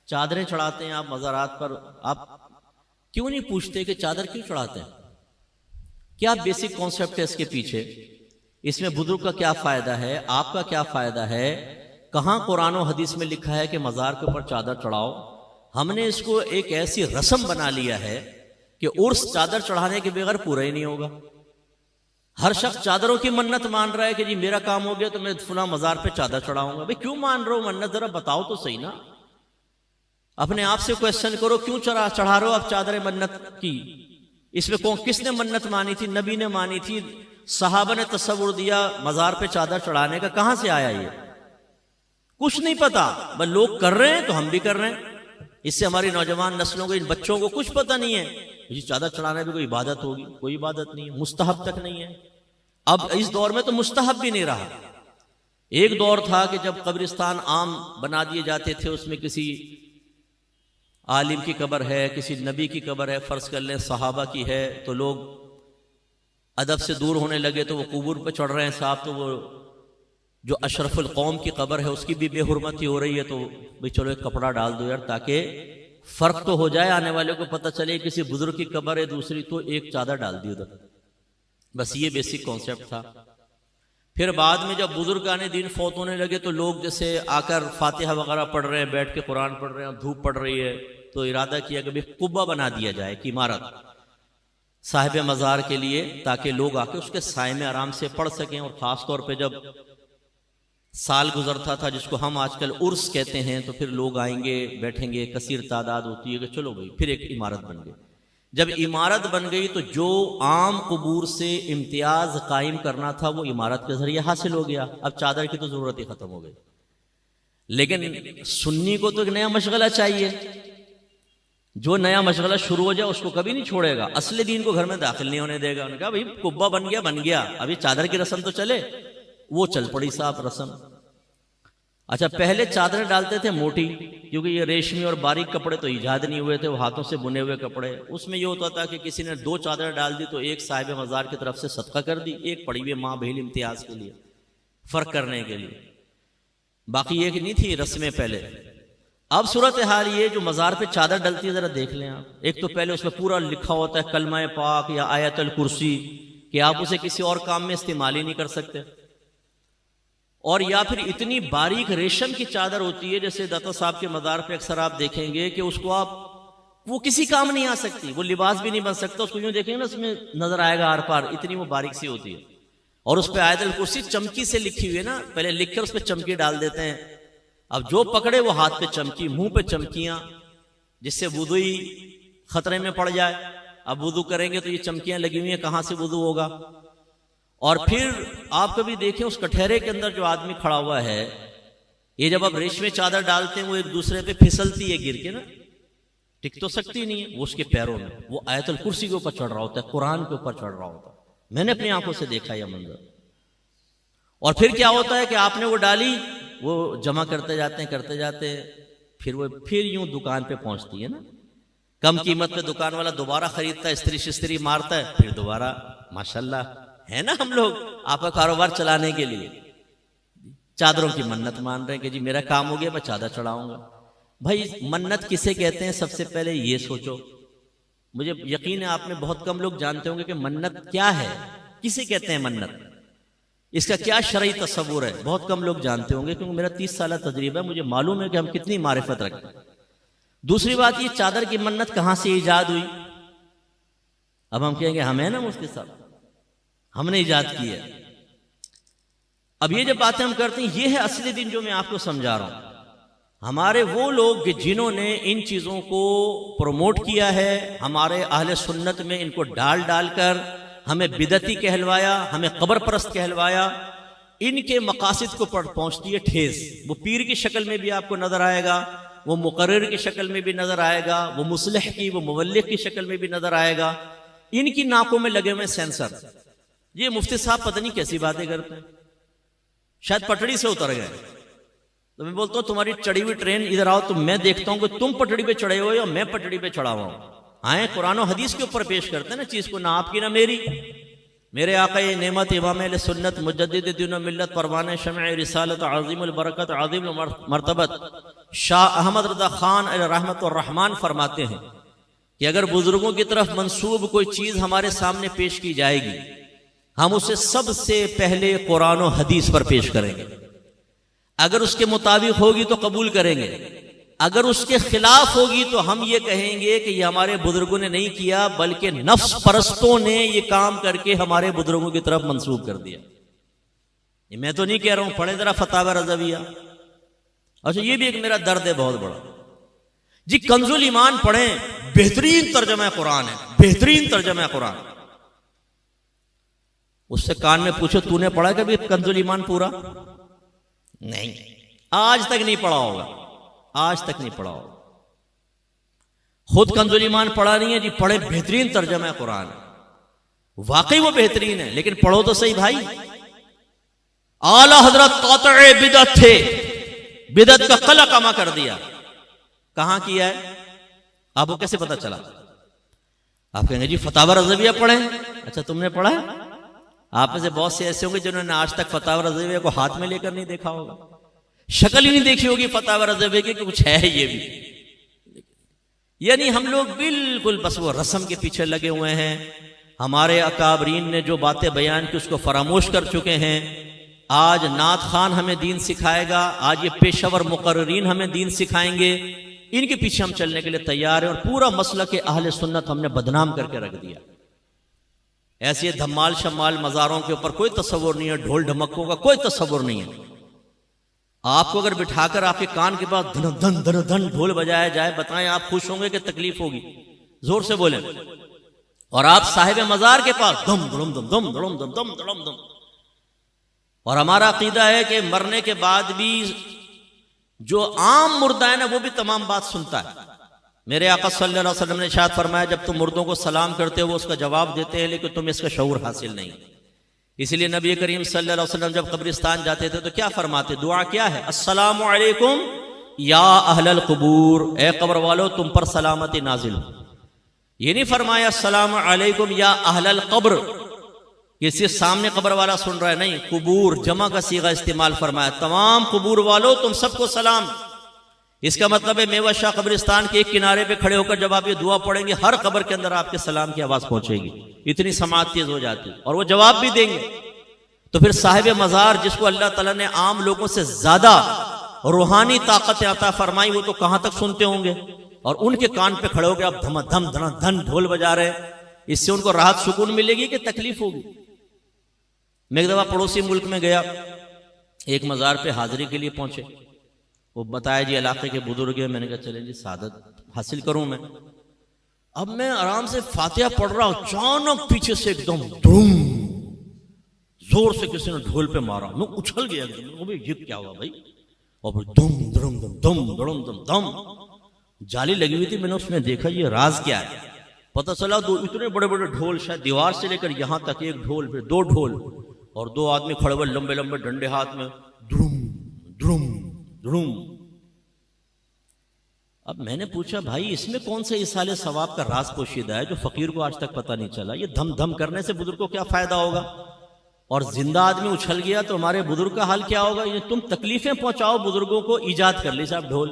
چادریں چڑھاتے ہیں آپ مزارات پر، آپ کیوں نہیں پوچھتے کہ چادر کیوں چڑھاتے ہیں؟ کیا بیسک کانسیپٹ ہے اس کے پیچھے؟ اس میں بزرگ کا کیا فائدہ ہے، آپ کا کیا فائدہ ہے؟ کہاں قرآن و حدیث میں لکھا ہے کہ مزار کے اوپر چادر چڑھاؤ؟ ہم نے اس کو ایک ایسی رسم بنا لیا ہے کہ عرس چادر چڑھانے کے بغیر پورا ہی نہیں ہوگا۔ ہر شخص چادروں کی منت مان رہا ہے کہ جی میرا کام ہو گیا تو میں فلاں مزار پہ چادر چڑھاؤں گا۔ بھئی کیوں مان رہے ہو منت؟ ذرا بتاؤ تو صحیح نا، اپنے آپ سے کویسچن کرو، کیوں چڑھا رہے ہو آپ چادر منت کی؟ اس میں کس نے منت مانی تھی؟ نبی نے مانی تھی؟ صحابہ نے تصور دیا مزار پہ چادر چڑھانے کا؟ کہاں سے آیا یہ؟ کچھ نہیں پتا، بس لوگ کر رہے ہیں تو ہم بھی کر رہے ہیں۔ اس سے ہماری نوجوان نسلوں کو، ان بچوں کو کچھ پتہ نہیں ہے جی چادر چڑھانے بھی کوئی عبادت ہوگی، کوئی عبادت نہیں ہے، مستحب تک نہیں ہے۔ اب اس دور میں تو مستحب بھی نہیں رہا۔ ایک دور تھا کہ جب قبرستان عام بنا دیے جاتے تھے، اس میں کسی عالم کی قبر ہے، کسی نبی کی قبر ہے، فرض کر لیں صحابہ کی ہے، تو لوگ ادب سے دور ہونے لگے، تو وہ قبور پہ چڑھ رہے ہیں صاحب، تو وہ جو اشرف القوم کی قبر ہے اس کی بھی بے حرمتی ہو رہی ہے، تو بھئی چلو ایک کپڑا ڈال دو یار، تاکہ فرق تو ہو جائے، آنے والے کو پتہ چلے کسی بزرگ کی قبر ہے دوسری، تو ایک چادر ڈال دی ادھر۔ بس یہ بیسک کانسیپٹ تھا۔ پھر بعد میں جب بزرگان دین فوت ہونے لگے تو لوگ جیسے آ کر فاتحہ وغیرہ پڑھ رہے ہیں، بیٹھ کے قرآن پڑھ رہے ہیں، دھوپ پڑ رہی ہے، تو ارادہ کیا کہ قبہ بنا دیا جائے، ایک عمارت صاحب مزار کے لیے، تاکہ لوگ آ کے اس کے سائے میں آرام سے پڑھ سکیں۔ اور خاص طور پہ جب سال گزرتا تھا جس کو ہم آج کل عرس کہتے ہیں، تو پھر لوگ آئیں گے، بیٹھیں گے، کثیر تعداد ہوتی ہے کہ چلو بھائی پھر ایک عمارت بن گئی۔ جب عمارت بن گئی تو جو عام قبور سے امتیاز قائم کرنا تھا وہ عمارت کے ذریعے حاصل ہو گیا، اب چادر کی تو ضرورت ہی ختم ہو گئی۔ لیکن سنی کو تو ایک نیا مشغلہ چاہیے، جو نیا مشغلہ شروع ہو جائے اس کو کبھی نہیں چھوڑے گا، اصل دین کو گھر میں داخل نہیں ہونے دے گا۔ انہوں نے کہا بھائی قبہ بن گیا، ابھی چادر کی رسم تو چلے، وہ چل پڑی صاحب رسم۔ اچھا پہلے چادریں ڈالتے تھے موٹی، کیونکہ یہ ریشمی اور باریک کپڑے تو ایجاد نہیں ہوئے تھے، وہ ہاتھوں سے بنے ہوئے کپڑے، اس میں یہ ہوتا تھا کہ کسی نے 2 چادریں ڈال دی تو ایک صاحب مزار کی طرف سے صدقہ کر دی، ایک پڑی ہوئی ماں بہن امتیاز کے لیے، فرق کرنے کے لیے، باقی ایک نہیں تھی رسمیں پہلے۔ اب صورتحال یہ جو مزار پہ چادر ڈلتی ہے ذرا دیکھ لیں آپ، ایک تو پہلے اس میں پورا لکھا ہوتا ہے کلمہ پاک یا آیت الکرسی کہ آپ اسے کسی اور کام میں استعمال ہی نہیں کر سکتے، اور یا پھر اتنی باریک ریشم کی چادر ہوتی ہے، جیسے داتا صاحب کے مزار پہ اکثر آپ دیکھیں گے کہ اس کو وہ کسی کام نہیں آ سکتی، وہ لباس بھی نہیں بن سکتا، اس کو یوں دیکھیں گے نا اس میں نظر آئے گا آر پار، اتنی وہ باریک سی ہوتی ہے، اور اس پہ آیت الکرسی چمکی سے لکھی ہوئی ہے نا، پہلے لکھ کر اس پہ چمکی ڈال دیتے ہیں، اب جو پکڑے وہ ہاتھ پہ چمکی، منہ پہ چمکیاں، جس سے وضو ہی خطرے میں پڑ جائے۔ اب وضو کریں گے تو یہ چمکیاں لگی ہوئی ہیں، کہاں سے وضو ہوگا؟ اور پھر آپ کبھی دیکھیں اس کٹہرے کے اندر جو آدمی کھڑا ہوا ہے، یہ جب آپ ریشمی چادر ڈالتے ہیں وہ ایک دوسرے پہ پھسلتی ہے گر کے نا، ٹک تو سکتی نہیں ہے، وہ اس کے پیروں میں، وہ آیت الکرسی کے اوپر چڑھ رہا ہوتا ہے، قرآن کے اوپر چڑھ رہا ہوتا ہے، میں نے اپنی آنکھوں سے دیکھا یہ منظر۔ اور پھر کیا ہوتا ہے کہ آپ نے وہ ڈالی، وہ جمع کرتے جاتے ہیں، پھر یوں دکان پہ پہنچتی ہے نا، کم قیمت پہ دکان والا دوبارہ خریدتا ہے، استری شستری مارتا ہے، پھر دوبارہ ماشاءاللہ ہے نا، ہم لوگ آپ کا کاروبار چلانے کے لیے چادروں کی منت مان رہے ہیں کہ جی میرا کام ہو گیا میں چادر چڑھاؤں گا۔ بھائی منت کسے کہتے ہیں؟ سب سے پہلے یہ سوچو، مجھے یقین ہے آپ میں بہت کم لوگ جانتے ہوں گے کہ منت کیا ہے، کسے کہتے ہیں منت، اس کا کیا شرعی تصور ہے، بہت کم لوگ جانتے ہوں گے، کیونکہ میرا 30 سالہ تجربہ ہے، مجھے معلوم ہے کہ ہم کتنی معرفت رکھتے ہیں۔ دوسری بات یہ چادر کی منت کہاں سے ایجاد ہوئی؟ اب ہم کہیں گے ہم ہیں نا مفتی صاحب، ہم نے ایجاد کی ہے۔ اب یہ جب باتیں ہم کرتے ہیں، یہ ہے اصلی دین جو میں آپ کو سمجھا رہا ہوں۔ ہمارے وہ لوگ جنہوں نے ان چیزوں کو پروموٹ کیا ہے، ہمارے اہل سنت میں ان کو ڈال کر ہمیں بدعتی کہلوایا، ہمیں قبر پرست کہلوایا، ان کے مقاصد کو پہنچتی ہے ٹھیس۔ وہ پیر کی شکل میں بھی آپ کو نظر آئے گا، وہ مقرر کی شکل میں بھی نظر آئے گا، وہ مصلح کی، وہ مبلغ کی شکل میں بھی نظر آئے گا۔ ان کی ناکوں میں لگے ہوئے سینسر، یہ مفتی صاحب پتہ نہیں کیسی باتیں کرتے ہیں، شاید پٹڑی سے اتر گئے۔ تو میں بولتا ہوں تمہاری چڑھی ہوئی ٹرین ادھر آؤ تو میں دیکھتا ہوں کہ تم پٹڑی پہ چڑھے ہوئے ہو میں پٹڑی پہ چڑھا ہوا ہوں۔ آئیں قرآن و حدیث کے اوپر پیش کرتے ہیں نا چیز کو، نہ آپ کی نہ میری۔ میرے آقا نعمت امام اہل سنت مجدد دین و ملت پروان شمع رسالت عظیم البرکت عظیم المرتبت شاہ احمد رضا خان علیہ رحمت الرحمن فرماتے ہیں کہ اگر بزرگوں کی طرف منسوب کوئی چیز ہمارے سامنے پیش کی جائے گی ہم اسے سب سے پہلے قرآن و حدیث پر پیش کریں گے. اگر اس کے مطابق ہوگی تو قبول کریں گے، اگر اس کے خلاف ہوگی تو ہم یہ کہیں گے کہ یہ ہمارے بزرگوں نے نہیں کیا بلکہ نفس پرستوں نے یہ کام کر کے ہمارے بزرگوں کی طرف منسوب کر دیا. یہ میں تو نہیں کہہ رہا ہوں، پڑھیں ذرا فتاوی رضویہ. اچھا یہ بھی ایک میرا درد ہے بہت بڑا جی. کنز الایمان پڑھیں، بہترین ترجمہ قرآن ہے، بہترین ترجمہ قرآن. اس سے کان میں پوچھو تو نے پڑھا کبھی کنز الایمان پورا؟ نہیں، آج تک نہیں پڑھا ہوگا، آج تک نہیں پڑھا ہوگا. خود کنز الایمان پڑھا نہیں ہے جی، پڑھے بہترین ترجمہ قرآن. واقعی وہ بہترین ہے، لیکن پڑھو تو صحیح بھائی. اعلی حضرت قاطع بدعت تھے، بدعت کا قلع کما کر دیا. کہاں کیا ہے؟ آپ کو کیسے پتا چلا؟ آپ کہیں گے جی فتاوی رضویہ پڑھیں. اچھا تم نے پڑھا ہے؟ آپ میں سے بہت سے ایسے ہوں گے جنہوں نے آج تک فتاوی رضویہ کو ہاتھ میں لے کر نہیں دیکھا ہوگا، شکل ہی نہیں دیکھی ہوگی فتاوی رضویہ کی کہ کچھ ہے یہ بھی. یعنی ہم لوگ بالکل بس وہ رسم کے پیچھے لگے ہوئے ہیں. ہمارے اکابرین نے جو باتیں بیان کی اس کو فراموش کر چکے ہیں. آج نعت خان ہمیں دین سکھائے گا، آج یہ پیشہ ور مقررین ہمیں دین سکھائیں گے. ان کے پیچھے ہم چلنے کے لیے تیار ہیں اور پورا مسلک اہل سنت ہم نے بدنام کر کے رکھ دیا. ایسے دھمال شمال مزاروں کے اوپر کوئی تصور نہیں ہے، ڈھول ڈھمکوں کا کوئی تصور نہیں ہے. آپ کو اگر بٹھا کر آپ کے کان کے پاس دھن دھن دھن دھن ڈھول بجایا جائے، بتائیں آپ خوش ہوں گے کہ تکلیف ہوگی؟ زور سے بولیں. اور آپ صاحب مزار کے پاس دم دھڑم دم دم دھڑم دم دم دھڑم دم. اور ہمارا عقیدہ ہے کہ مرنے کے بعد بھی جو عام مردہ ہے نا وہ بھی تمام بات سنتا ہے. میرے آقا صلی اللہ علیہ وسلم نے ارشاد فرمایا جب تم مردوں کو سلام کرتے ہو وہ اس کا جواب دیتے ہیں لیکن تمہیں اس کا شعور حاصل نہیں. اس لیے نبی کریم صلی اللہ علیہ وسلم جب قبرستان جاتے تھے تو کیا فرماتے؟ دعا کیا ہے؟ السلام علیکم یا اہل القبور، اے قبر والو تم پر سلامتی نازل ہو. یہ نہیں فرمایا السلام علیکم یا اہل القبر کسی سامنے قبر والا سن رہا ہے، نہیں، قبور جمع کا صیغہ استعمال فرمایا، تمام قبور والو تم سب کو سلام. اس کا مطلب ہے میوہ شاہ قبرستان کے ایک کنارے پہ کھڑے ہو کر جب آپ یہ دعا پڑھیں گے ہر قبر کے اندر آپ کے سلام کی آواز پہنچے گی. اتنی سماعت تیز ہو جاتی اور وہ جواب بھی دیں گے. تو پھر صاحب مزار جس کو اللہ تعالیٰ نے عام لوگوں سے زیادہ روحانی طاقت عطا فرمائی وہ تو کہاں تک سنتے ہوں گے، اور ان کے کان پہ کھڑے ہو کے آپ دھم دھم دھن دھن ڈھول بجا رہے ہیں. اس سے ان کو راحت سکون ملے گی کہ تکلیف ہوگی؟ میں ایک دفعہ پڑوسی ملک میں گیا، ایک مزار پہ حاضری کے لیے پہنچے. وہ بتایا جی علاقے کے بزرگ ہیں. میں نے کہا چلیں جی سعادت حاصل کروں میں. اب میں آرام سے فاتحہ پڑھ رہا ہوں، اچانک پیچھے سے ایک دم دھوم زور سے کسی نے ڈھول پہ مارا. میں اچھل گیا یہ کیا ہوا بھائی؟ اور پھر دم دھڑم دم دم دھڑم دم دم جالی لگی ہوئی تھی. میں نے اس میں دیکھا یہ راز کیا ہے. پتہ چلا دو اتنے بڑے بڑے ڈھول، شاید دیوار سے لے کر یہاں تک ایک ڈھول، پھر دو ڈھول اور دو آدمی کھڑے ہوئے لمبے لمبے ڈنڈے ہاتھ میں، دھڑم دھڑم دھڑم. اب میں نے پوچھا بھائی اس میں کون سے اصالے ثواب کا راز پوشیدہ ہے جو فقیر کو آج تک پتہ نہیں چلا؟ یہ دھم دھم کرنے سے بزرگ کو کیا فائدہ ہوگا؟ اور زندہ آدمی اچھل گیا تو ہمارے بزرگ کا حال کیا ہوگا؟ تم تکلیفیں پہنچاؤ بزرگوں کو، ایجاد کر لی صاحب ڈھول.